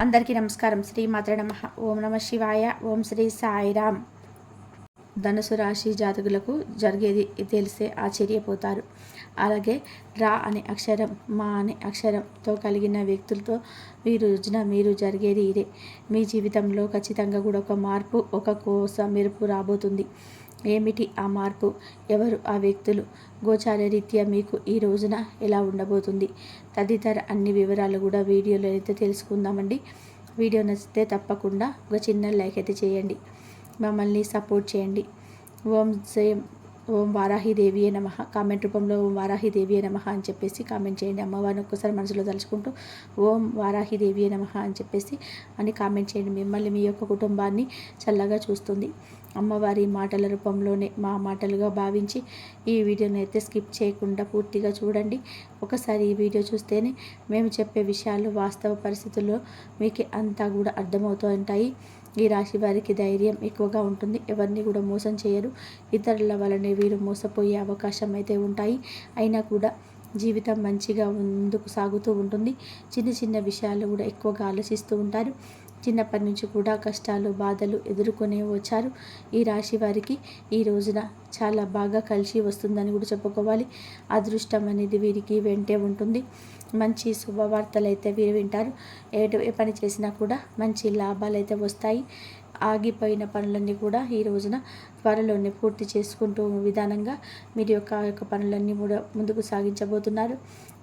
అందరికీ నమస్కారం. శ్రీమాత్రే నమః. ఓం నమ శివాయ. ఓం శ్రీ సాయిరామ్. ధనుసు రాశి జాతకులకు జరిగేది తెలిసే ఆశ్చర్యపోతారు. అలాగే రా అనే అక్షరం, మా అనే అక్షరంతో కలిగిన వ్యక్తులతో ఈ రోజున మీరు జరిగేది ఇదే. మీ జీవితంలో ఖచ్చితంగా కూడా ఒక మార్పు, ఒక కోస మెరుపు రాబోతుంది. ఏమిటి ఆ మార్పు? ఎవరు ఆ వ్యక్తులు? గోచార రీత్యా మీకు ఈ రోజున ఎలా ఉండబోతుంది? తదితర అన్ని వివరాలు కూడా వీడియోలో అయితే తెలుసుకుందామండి. వీడియో నచ్చితే తప్పకుండా ఒక చిన్న లైక్ అయితే చేయండి. మమ్మల్ని సపోర్ట్ చేయండి. ఓం వారాహిదేవియే నమః. కామెంట్ రూపంలో ఓం వారాహిదేవియే నమః అని చెప్పేసి కామెంట్ చేయండి. అమ్మవారిని ఒక్కసారి మనసులో తలుచుకుంటూ ఓం వారాహిదేవియే నమః అని చెప్పేసి కామెంట్ చేయండి. మిమ్మల్ని మీ యొక్క కుటుంబాన్ని చల్లగా చూస్తుంది. అమ్మవారి మాటల రూపంలోనే మా మాటలుగా భావించి ఈ వీడియోని అయితే స్కిప్ చేయకుండా పూర్తిగా చూడండి. ఒకసారి ఈ వీడియో చూస్తేనే మేము చెప్పే విషయాలు వాస్తవ పరిస్థితుల్లో మీకు అంతా కూడా అర్థమవుతూ ఉంటాయి. ఈ రాశి వారికి ధైర్యం ఎక్కువగా ఉంటుంది. ఎవరిని కూడా మోసం చేయరు. ఇతరుల వలనే వీరు మోసపోయే అవకాశం అయితే ఉంటాయి. అయినా కూడా జీవితం మంచిగా ముందుకు సాగుతూ ఉంటుంది. చిన్న చిన్న విషయాలు కూడా ఎక్కువగా ఆలోచిస్తూ ఉంటారు. చిన్నప్పటి నుంచి కూడా కష్టాలు, బాధలు ఎదుర్కొనే వచ్చారు. ఈ రాశి వారికి ఈ రోజున చాలా బాగా కలిసి వస్తుందని కూడా చెప్పుకోవాలి. అదృష్టం అనేది వీరికి వెంటే ఉంటుంది. మంచి శుభవార్తలు అయితే వీరు వింటారు. ఏ పని చేసినా కూడా మంచి లాభాలు అయితే వస్తాయి. ఆగిపోయిన పనులన్నీ కూడా ఈ రోజున త్వరలోనే పూర్తి చేసుకుంటూ విధానంగా మీరు యొక్క పనులన్నీ కూడా ముందుకు సాగించబోతున్నారు.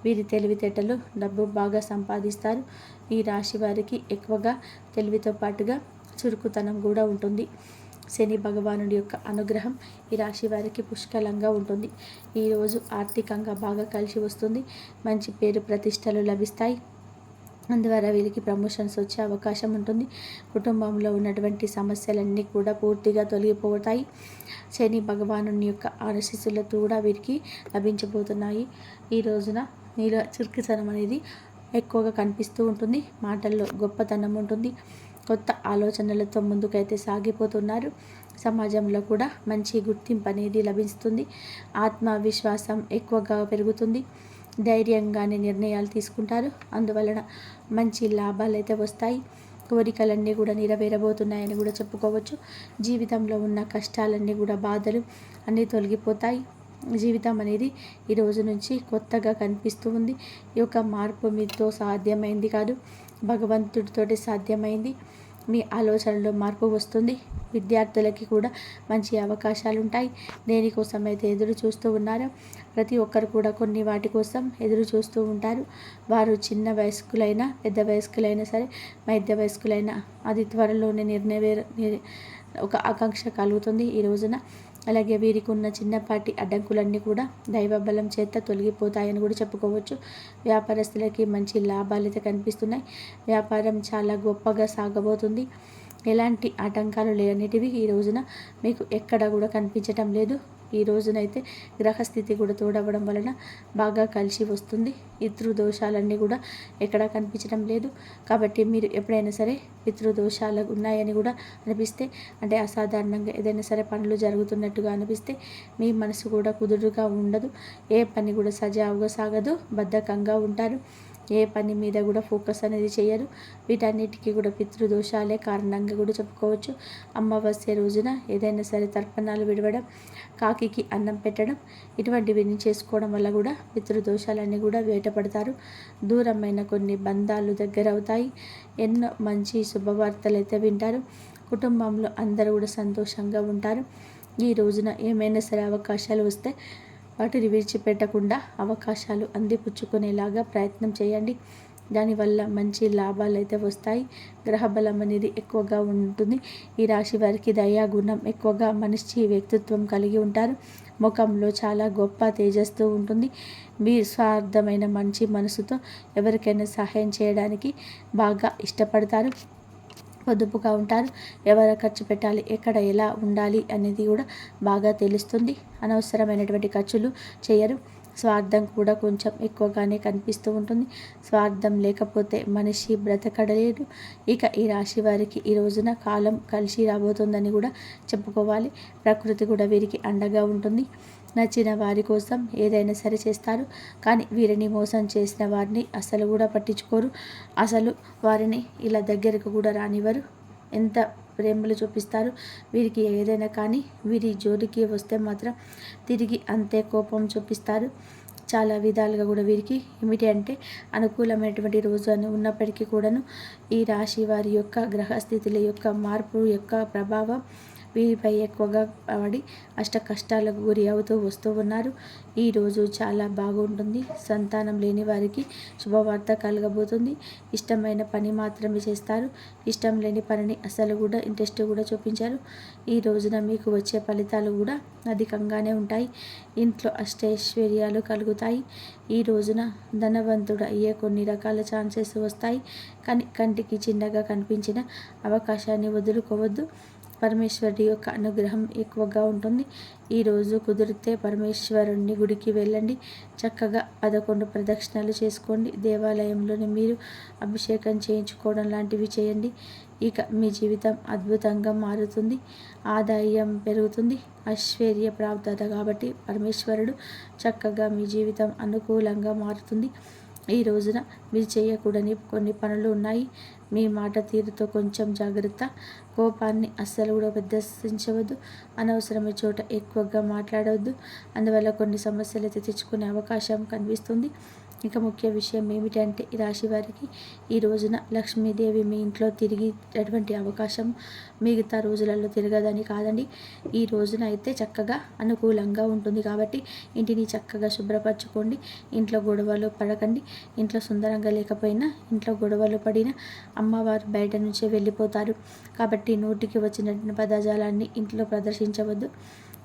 వీరి తెలివితేటలు, డబ్బు బాగా సంపాదిస్తారు. ఈ రాశి వారికి ఎక్కువగా తెలివితో పాటుగా చురుకుతనం కూడా ఉంటుంది. శని భగవానుడి యొక్క అనుగ్రహం ఈ రాశి వారికి పుష్కలంగా ఉంటుంది. ఈరోజు ఆర్థికంగా బాగా కలిసి వస్తుంది. మంచి పేరు ప్రతిష్టలు లభిస్తాయి. అందువల్ల వీరికి ప్రమోషన్స్ వచ్చే అవకాశం ఉంటుంది. కుటుంబంలో ఉన్నటువంటి సమస్యలన్నీ కూడా పూర్తిగా తొలగిపోతాయి. శని భగవానుని యొక్క ఆశీస్సులతో కూడా వీరికి లభించబోతున్నాయి. ఈ రోజున మీలో చురుకుతనం అనేది ఎక్కువగా కనిపిస్తూ ఉంటుంది. మాటల్లో గొప్పతనం ఉంటుంది. కొత్త ఆలోచనలతో ముందుకైతే సాగిపోతున్నారు. సమాజంలో కూడా మంచి గుర్తింపు అనేది లభిస్తుంది. ఆత్మవిశ్వాసం ఎక్కువగా పెరుగుతుంది. ధైర్యంగానే నిర్ణయాలు తీసుకుంటారు. అందువలన మంచి లాభాలు అయితే వస్తాయి. కోరికలన్నీ కూడా నెరవేరబోతున్నాయని కూడా చెప్పుకోవచ్చు. జీవితంలో ఉన్న కష్టాలన్నీ కూడా, బాధలు అన్నీ తొలగిపోతాయి. జీవితం అనేది ఈ రోజు నుంచి కొత్తగా కనిపిస్తూ ఉంది. ఈ యొక్క మార్పు మీతో సాధ్యమైంది కాదు, భగవంతుడితోటి సాధ్యమైంది. మీ ఆలోచనలో మార్పు వస్తుంది. విద్యార్థులకి కూడా మంచి అవకాశాలు ఉంటాయి. దేనికోసం అయితే ఎదురు చూస్తూ ఉన్నారో ప్రతి ఒక్కరు కూడా కొన్ని వాటి కోసం ఎదురు చూస్తూ ఉంటారు. వారు చిన్న వయస్కులైనా, పెద్ద వయస్కులైనా సరే, మధ్య వయస్కులైనా అది త్వరలోనే ఒక ఆకాంక్ష కలుగుతుంది ఈ రోజున. అలాగే వీరికి ఉన్న చిన్నపాటి అడ్డంకులన్నీ కూడా దైవ బలం చేత తొలగిపోతాయని కూడా చెప్పుకోవచ్చు. వ్యాపారస్తులకి మంచి లాభాలు అయితే కనిపిస్తున్నాయి. వ్యాపారం చాలా గొప్పగా సాగబోతుంది. ఎలాంటి ఆటంకాలు లేనిటివి ఈ రోజున మీకు ఎక్కడ కూడా కనిపించటం లేదు. ఈ రోజునైతే గ్రహస్థితి కూడా తోడవడం వలన బాగా కలిసి వస్తుంది. పితృదోషాలన్నీ కూడా ఎక్కడా కనిపించడం లేదు. కాబట్టి మీరు ఎప్పుడైనా సరే పితృదోషాలు ఉన్నాయని కూడా అనిపిస్తే, అంటే అసాధారణంగా ఏదైనా సరే పనులు జరుగుతున్నట్టుగా అనిపిస్తే, మీ మనసు కూడా కుదురుగా ఉండదు. ఏ పని కూడా సజావుగా సాగదు. బద్ధకంగా ఉంటారు. ఏ పని మీద కూడా ఫోకస్ అనేది చేయరు. వీటన్నిటికీ కూడా పితృదోషాలే కారణంగా కూడా చెప్పుకోవచ్చు. అమావాస్య రోజున ఏదైనా సరే తర్పణాలు విడవడం, కాకికి అన్నం పెట్టడం, ఇటువంటివి చేసుకోవడం వల్ల కూడా పితృదోషాలన్నీ కూడా వేటపడతారు. దూరమైన కొన్ని బంధాలు దగ్గర అవుతాయి. ఎన్నో మంచి శుభవార్తలు అయితే వింటారు. కుటుంబంలో అందరూ కూడా సంతోషంగా ఉంటారు. ఈ రోజున ఏమైనా సరే అవకాశాలు వస్తే వాటిని విడిచిపెట్టకుండా అవకాశాలు అందిపుచ్చుకునేలాగా ప్రయత్నం చేయండి. దానివల్ల మంచి లాభాలు అయితే వస్తాయి. గ్రహబలం అనేది ఎక్కువగా ఉంటుంది. ఈ రాశి వారికి దయాగుణం ఎక్కువగా, మనిషి వ్యక్తిత్వం కలిగి ఉంటారు. ముఖంలో చాలా గొప్ప తేజస్సు ఉంటుంది. మీ స్వార్థమైన మంచి మనసుతో ఎవరికైనా సహాయం చేయడానికి బాగా ఇష్టపడతారు. పొదుపుగా ఉంటారు. ఎవరు ఖర్చు పెట్టాలి, ఎక్కడ ఎలా ఉండాలి అనేది కూడా బాగా తెలుస్తుంది. అనవసరమైనటువంటి ఖర్చులు చేయరు. స్వార్థం కూడా కొంచెం ఎక్కువగానే కనిపిస్తూ ఉంటుంది. స్వార్థం లేకపోతే మనిషి బ్రతకడలేడు. ఇక ఈ రాశి వారికి ఈ రోజున కాలం కలిసి రాబోతుందని కూడా చెప్పుకోవాలి. ప్రకృతి కూడా వీరికి అండగా ఉంటుంది. నచ్చిన వారి కోసం ఏదైనా సరే చేస్తారు. కానీ వీరిని మోసం చేసిన వారిని అసలు కూడా పట్టించుకోరు. అసలు వారిని ఇలా దగ్గరకు కూడా రానివ్వరు. ఎంత ప్రేమలు చూపిస్తారు. వీరికి ఏదైనా కానీ వీరి జోలికి వస్తే మాత్రం తిరిగి అంతే కోపం చూపిస్తారు. చాలా విధాలుగా కూడా వీరికి ఏమిటి అంటే అనుకూలమైనటువంటి రోజు అని ఉన్నప్పటికీ కూడాను ఈ రాశి వారి యొక్క గ్రహస్థితుల యొక్క మార్పు యొక్క ప్రభావం వీరిపై ఎక్కువగా పడి అష్ట కష్టాలకు గురి అవుతూ వస్తూ ఉన్నారు. ఈరోజు చాలా బాగుంటుంది. సంతానం లేని వారికి శుభవార్త కలగబోతుంది. ఇష్టమైన పని మాత్రమే చేస్తారు. ఇష్టం లేని పనిని అసలు కూడా ఇంట్రెస్ట్ కూడా చూపించారు. ఈ రోజున మీకు వచ్చే ఫలితాలు కూడా అధికంగానే ఉంటాయి. ఇంట్లో అష్టైశ్వర్యాలు కలుగుతాయి. ఈ రోజున ధనవంతుడు అయ్యే కొన్ని రకాల ఛాన్సెస్ వస్తాయి. కానీ కంటికి చిన్నగా కనిపించిన అవకాశాన్ని వదులుకోవద్దు. పరమేశ్వరుడి యొక్క అనుగ్రహం ఎక్కువగా ఉంటుంది. ఈరోజు కుదిరితే పరమేశ్వరుని గుడికి వెళ్ళండి. చక్కగా 11 ప్రదక్షిణలు చేసుకోండి. దేవాలయంలోనే మీరు అభిషేకం చేయించుకోవడం లాంటివి చేయండి. ఇక మీ జీవితం అద్భుతంగా మారుతుంది. ఆదాయం పెరుగుతుంది. ఐశ్వర్య ప్రాప్తత కాబట్టి పరమేశ్వరుడు చక్కగా మీ జీవితం అనుకూలంగా మారుతుంది. ఈ రోజున మీరు చేయకూడని కొన్ని పనులు ఉన్నాయి. మీ మాట తీరుతో కొంచెం జాగ్రత్త. కోపాన్ని అస్సలు కూడా ప్రదర్శించవద్దు. అనవసరమైన చోట ఎక్కువగా మాట్లాడవద్దు. అందువల్ల కొన్ని సమస్యలు అయితే తెచ్చుకునే అవకాశం కనిపిస్తుంది. ఇక ముఖ్య విషయం ఏమిటంటే ఈ రాశి వారికి ఈ రోజున లక్ష్మీదేవి మీ ఇంట్లో తిరిగేటటువంటి అవకాశం మిగతా రోజులలో తిరగదని కాదండి. ఈ రోజున అయితే చక్కగా అనుకూలంగా ఉంటుంది. కాబట్టి ఇంటిని చక్కగా శుభ్రపరచుకోండి. ఇంట్లో గొడవలు పడకండి. ఇంట్లో సుందరంగా లేకపోయినా ఇంట్లో గొడవలు పడిన అమ్మవారు బయట నుంచే వెళ్ళిపోతారు. కాబట్టి నోటికి వచ్చిన పదజాలాన్ని ఇంట్లో ప్రదర్శించవద్దు.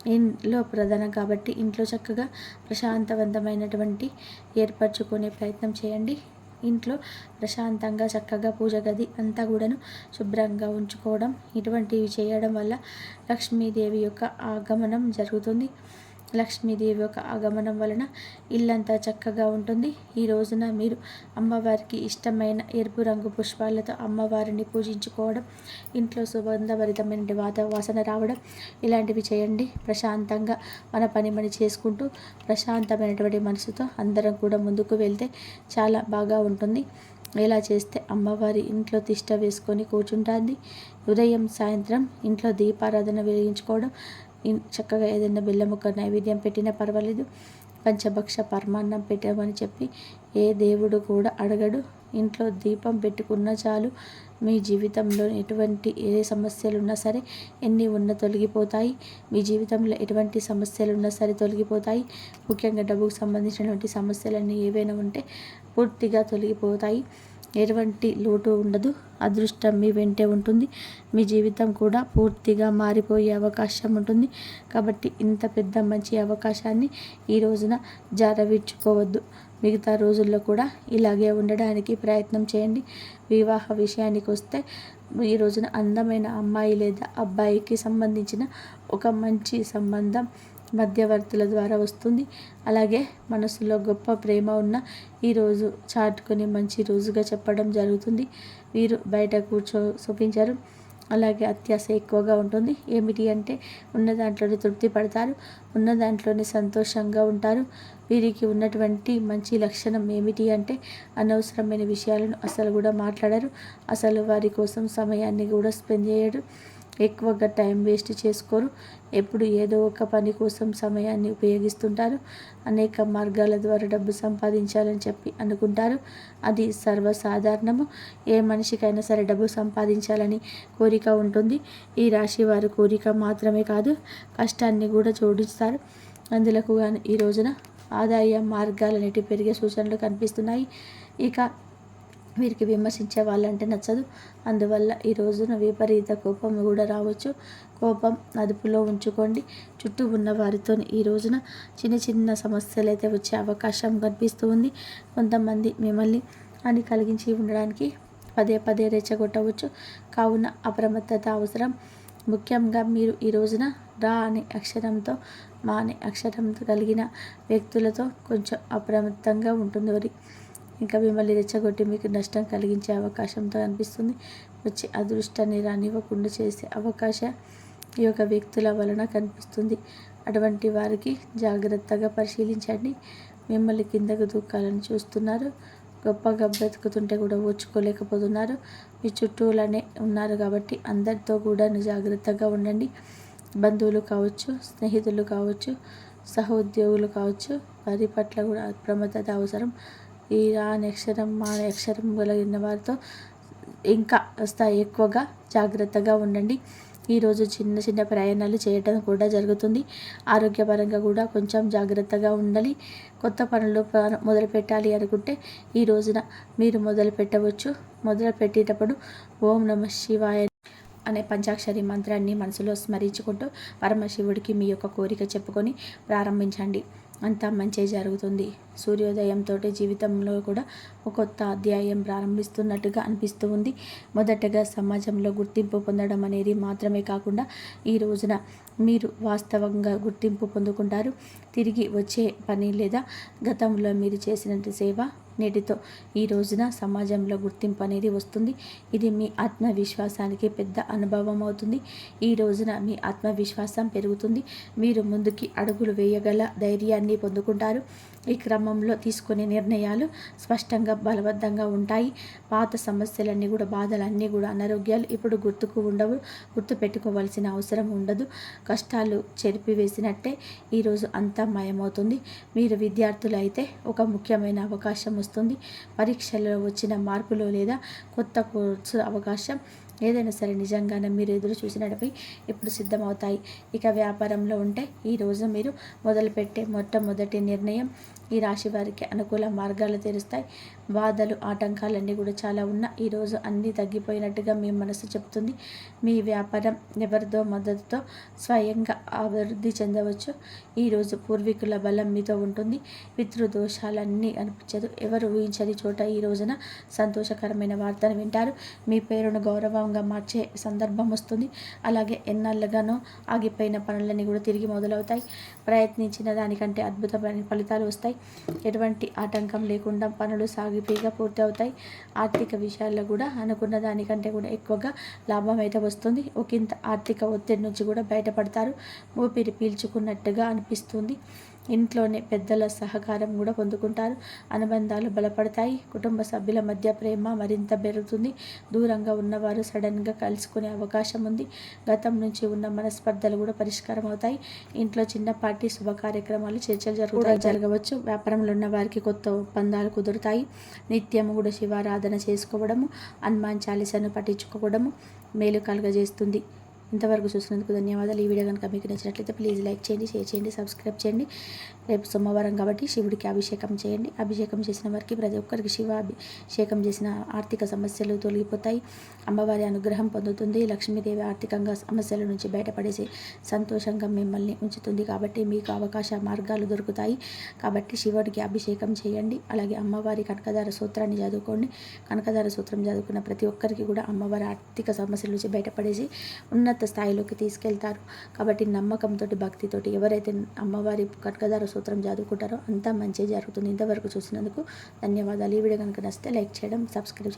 ఇంట్లో ప్రధానం కాబట్టి ఇంట్లో చక్కగా ప్రశాంతవంతమైనటువంటి ఏర్పరచుకునే ప్రయత్నం చేయండి. ఇంట్లో ప్రశాంతంగా చక్కగా పూజ గది అంతా కూడాను శుభ్రంగా ఉంచుకోవడం ఇటువంటివి చేయడం వల్ల లక్ష్మీదేవి యొక్క ఆగమనం జరుగుతుంది. లక్ష్మీదేవి యొక్క ఆగమనం వలన ఇల్లంతా చక్కగా ఉంటుంది. ఈ రోజున మీరు అమ్మవారికి ఇష్టమైన ఎరుపు రంగు పుష్పాలతో అమ్మవారిని పూజించుకోవడం, ఇంట్లో సుగంధభరితమైన వాసన రావడం ఇలాంటివి చేయండి. ప్రశాంతంగా మన పని మనం చేసుకుంటూ ప్రశాంతమైనటువంటి మనసుతో అందరం కూడా ముందుకు వెళ్తే చాలా బాగా ఉంటుంది. ఇలా చేస్తే అమ్మవారి ఇంట్లో తిష్ట వేసుకొని కూర్చుంటుంది. ఉదయం సాయంత్రం ఇంట్లో దీపారాధన వెలిగించుకోవడం, చక్కగా ఏదైనా బెల్లముక్క నైవేద్యం పెట్టినా పర్వాలేదు. పంచభక్ష పరమాన్నం పెట్టామని చెప్పి ఏ దేవుడు కూడా అడగడు. ఇంట్లో దీపం పెట్టుకున్నా చాలు. మీ జీవితంలో ఎటువంటి ఏ సమస్యలు ఉన్నా సరే, ఎన్ని ఉన్నా తొలగిపోతాయి. మీ జీవితంలో ఎటువంటి సమస్యలు ఉన్నా సరే తొలగిపోతాయి. ముఖ్యంగా డబ్బుకు సంబంధించినటువంటి సమస్యలన్నీ ఏవైనా ఉంటే పూర్తిగా తొలగిపోతాయి. ఎటువంటి లోటు ఉండదు. అదృష్టం మీ వెంటే ఉంటుంది. మీ జీవితం కూడా పూర్తిగా మారిపోయే అవకాశం ఉంటుంది. కాబట్టి ఇంత పెద్ద మంచి అవకాశాన్ని ఈ రోజున జారవిడ్చుకోవద్దు. మిగతా రోజుల్లో కూడా ఇలాగే ఉండడానికి ప్రయత్నం చేయండి. వివాహ విషయానికి వస్తే ఈ రోజున అందమైన అమ్మాయి లేదా అబ్బాయికి సంబంధించిన ఒక మంచి సంబంధం మధ్యవర్తుల ద్వారా వస్తుంది. అలాగే మనసులో గొప్ప ప్రేమ ఉన్న ఈరోజు చాటుకొని మంచి రోజుగా చెప్పడం జరుగుతుంది. వీరు బయట చూపించారు. అలాగే అత్యాశ ఎక్కువగా ఉంటుంది. ఏమిటి అంటే ఉన్న దాంట్లోనే తృప్తి పడతారు. ఉన్న దాంట్లోనే సంతోషంగా ఉంటారు. వీరికి ఉన్నటువంటి మంచి లక్షణం ఏమిటి అంటే అనవసరమైన విషయాలను అసలు కూడా మాట్లాడరు. అసలు వారి కోసం సమయాన్ని కూడా స్పెండ్ చేయరు. ఎక్కువగా టైం వేస్ట్ చేసుకోరు. ఎప్పుడు ఏదో ఒక పని కోసం సమయాన్ని ఉపయోగిస్తుంటారు. అనేక మార్గాల ద్వారా డబ్బు సంపాదించాలని చెప్పి అనుకుంటారు. అది సర్వసాధారణము. ఏ మనిషికైనా సరే డబ్బు సంపాదించాలని కోరిక ఉంటుంది. ఈ రాశి వారి కోరిక మాత్రమే కాదు, కష్టాన్ని కూడా జోడిస్తారు. అందులకు గాను ఈ రోజున ఆదాయ మార్గాలన్నిటి పెరిగే సూచనలు కనిపిస్తున్నాయి. ఇక వీరికి విమర్శించే వాళ్ళంటే నచ్చదు. అందువల్ల ఈ రోజున విపరీత కోపం కూడా రావచ్చు. కోపం అదుపులో ఉంచుకోండి. చుట్టూ ఉన్న వారితో ఈ రోజున చిన్న చిన్న సమస్యలు అయితే వచ్చే అవకాశం కనిపిస్తూ ఉంది. కొంతమంది మిమ్మల్ని హాని కలిగించి ఉండడానికి పదే పదే రెచ్చగొట్టవచ్చు. కావున అప్రమత్తత అవసరం. ముఖ్యంగా మీరు ఈ రోజున రా అనే అక్షరంతో మా అనే అక్షరంతో కలిగిన వ్యక్తులతో కొంచెం అప్రమత్తంగా ఉంటుంది. వారి ఇంకా మిమ్మల్ని రెచ్చగొట్టి మీకు నష్టం కలిగించే అవకాశంతో అనిపిస్తుంది. వచ్చి అదృష్టాన్ని రానివ్వకుండా చేసే అవకాశం ఈ యొక్క వ్యక్తుల వలన కనిపిస్తుంది. అటువంటి వారికి జాగ్రత్తగా పరిశీలించండి. మిమ్మల్ని కిందకు దూకాలని చూస్తున్నారు. గొప్పగా బ్రతుకుతుంటే కూడా ఓర్చుకోలేకపోతున్నారు. మీ చుట్టూలనే ఉన్నారు కాబట్టి అందరితో కూడా జాగ్రత్తగా ఉండండి. బంధువులు కావచ్చు, స్నేహితులు కావచ్చు, సహోద్యోగులు కావచ్చు, వారి పట్ల కూడా అప్రమత్తత అవసరం. ఈ అనే అక్షరం మా అక్షరం కలిగిన వారితో ఇంకా ఎక్కువగా జాగ్రత్తగా ఉండండి. ఈరోజు చిన్న చిన్న ప్రయాణాలు చేయటం కూడా జరుగుతుంది. ఆరోగ్యపరంగా కూడా కొంచెం జాగ్రత్తగా ఉండాలి. కొత్త పనులు మొదలు పెట్టాలి అనుకుంటే ఈ రోజున మీరు మొదలు పెట్టవచ్చు. మొదలు పెట్టేటప్పుడు ఓం నమః శివాయ అనే పంచాక్షరి మంత్రాన్ని మనసులో స్మరించుకుంటూ పరమశివుడికి మీ యొక్క కోరిక చెప్పుకొని ప్రారంభించండి. అంతా మంచి జరుగుతుంది. సూర్యోదయంతో జీవితంలో కూడా ఒక కొత్త అధ్యాయం ప్రారంభిస్తున్నట్టుగా అనిపిస్తూ ఉంది. మొదటగా సమాజంలో గుర్తింపు పొందడం అనేది మాత్రమే కాకుండా ఈ రోజున మీరు వాస్తవంగా గుర్తింపు పొందుకుంటారు. తిరిగి వచ్చే పని లేదా గతంలో మీరు చేసినట్టు సేవ నేటితో ఈ రోజున సమాజంలో గుర్తింపు అనేది వస్తుంది. ఇది మీ ఆత్మవిశ్వాసానికి పెద్ద అనుభవం అవుతుంది. ఈ రోజున మీ ఆత్మవిశ్వాసం పెరుగుతుంది. మీరు ముందుకి అడుగులు వేయగల ధైర్యాన్ని పొందుకుంటారు. ఈ క్రమంలో తీసుకునే నిర్ణయాలు స్పష్టంగా బలబద్ధంగా ఉంటాయి. పాత సమస్యలన్నీ కూడా బాధలన్నీ కూడా అనారోగ్యాలు ఇప్పుడు గుర్తుకు ఉండవు. గుర్తు పెట్టుకోవాల్సిన అవసరం ఉండదు. కష్టాలు చెరిపివేసినట్టే ఈరోజు అంతా మాయమవుతుంది. మీరు విద్యార్థులు అయితే ఒక ముఖ్యమైన అవకాశం వస్తుంది. పరీక్షల్లో వచ్చిన మార్పులు లేదా కొత్త కోర్సు అవకాశం ఏదైనా సరే నిజంగానే మీరు ఎదురు చూసినట్టుపై ఇప్పుడు సిద్ధమవుతాయి. ఇక వ్యాపారంలో ఉంటే ఈరోజు మీరు మొదలుపెట్టే మొట్టమొదటి నిర్ణయం ఈ రాశి వారికి అనుకూల మార్గాలు తెరుస్తాయి. బాధలు ఆటంకాలన్నీ కూడా చాలా ఉన్నా ఈరోజు అన్నీ తగ్గిపోయినట్టుగా మీ మనసు చెప్తుంది. మీ వ్యాపారం ఎవరిదో మద్దతుతో స్వయంగా అభివృద్ధి చెందవచ్చు. ఈరోజు పూర్వీకుల బలం మీతో ఉంటుంది. పితృదోషాలన్నీ అనిపించదు. ఎవరు ఊహించని చోట ఈ రోజున సంతోషకరమైన వార్తను వింటారు. మీ పేరును గౌరవంగా మార్చే సందర్భం వస్తుంది. అలాగే ఎన్నాళ్ళుగానో ఆగిపోయిన పనులన్నీ కూడా తిరిగి మొదలవుతాయి. ప్రయత్నించిన దానికంటే అద్భుతమైన ఫలితాలు వస్తాయి. ఎటువంటి ఆటంకం లేకుండా పనులు సాగిపోయిగా పూర్తి అవుతాయి. ఆర్థిక విషయాల్లో కూడా అనుకున్న దానికంటే కూడా ఎక్కువగా లాభం అయితే వస్తుంది. ఒకంత ఆర్థిక ఒత్తిడి నుంచి కూడా బయటపడతారు. ఊపిరి పీల్చుకున్నట్టుగా అనిపిస్తుంది. ఇంట్లోనే పెద్దల సహకారం కూడా పొందుకుంటారు. అనుబంధాలు బలపడతాయి. కుటుంబ సభ్యుల మధ్య ప్రేమ మరింత పెరుగుతుంది. దూరంగా ఉన్నవారు సడన్గా కలుసుకునే అవకాశం ఉంది. గతం నుంచి ఉన్న మనస్పర్ధలు కూడా పరిష్కారం అవుతాయి. ఇంట్లో చిన్నపాటి శుభ కార్యక్రమాలు చర్చలు జరగవచ్చు. వ్యాపారంలో ఉన్న వారికి కొత్త ఒప్పందాలు కుదురుతాయి. నిత్యం కూడా శివారాధన చేసుకోవడము, హనుమాన్ చాలీసాను పఠించుకోవడము మేలు కలుగజేస్తుంది. ఇంతవరకు చూసినందుకు ధన్యవాదాలు. ఈ వీడియో కనుక మీకు నచ్చినట్లయితే ప్లీజ్ లైక్ చేయండి, షేర్ చేయండి, సబ్స్క్రైబ్ చేయండి. రేపు సోమవారం కాబట్టి శివుడికి అభిషేకం చేయండి. అభిషేకం చేసిన వారికి ప్రతి ఒక్కరికి శివ అభిషేకం చేసిన ఆర్థిక సమస్యలు తొలగిపోతాయి. అమ్మవారి అనుగ్రహం పొందుతుంది. లక్ష్మీదేవి ఆర్థికంగా సమస్యల నుంచి బయటపడేసి సంతోషంగా మిమ్మల్ని ఉంచుతుంది. కాబట్టి మీకు అవకాశ మార్గాలు దొరుకుతాయి. కాబట్టి శివుడికి అభిషేకం చేయండి. అలాగే అమ్మవారి కనకదార సూత్రాన్ని చదువుకోండి. కనకదార సూత్రం చదువుకున్న ప్రతి ఒక్కరికి కూడా అమ్మవారి ఆర్థిక సమస్యల నుంచి బయటపడేసి ఉన్నత స్థాయిలోకి తీసుకెళ్తారు. కాబట్టి నమ్మకంతో భక్తితోటి ఎవరైతే అమ్మవారి కనకదార సూత్రం చదువుకుంటారో అంతా మంచి జరుగుతుంది. ఇంతవరకు చూసినందుకు ధన్యవాదాలు. ఈ వీడియో కనుక నచ్చితే లైక్ చేయడం, సబ్స్క్రైబ్ చేయడం.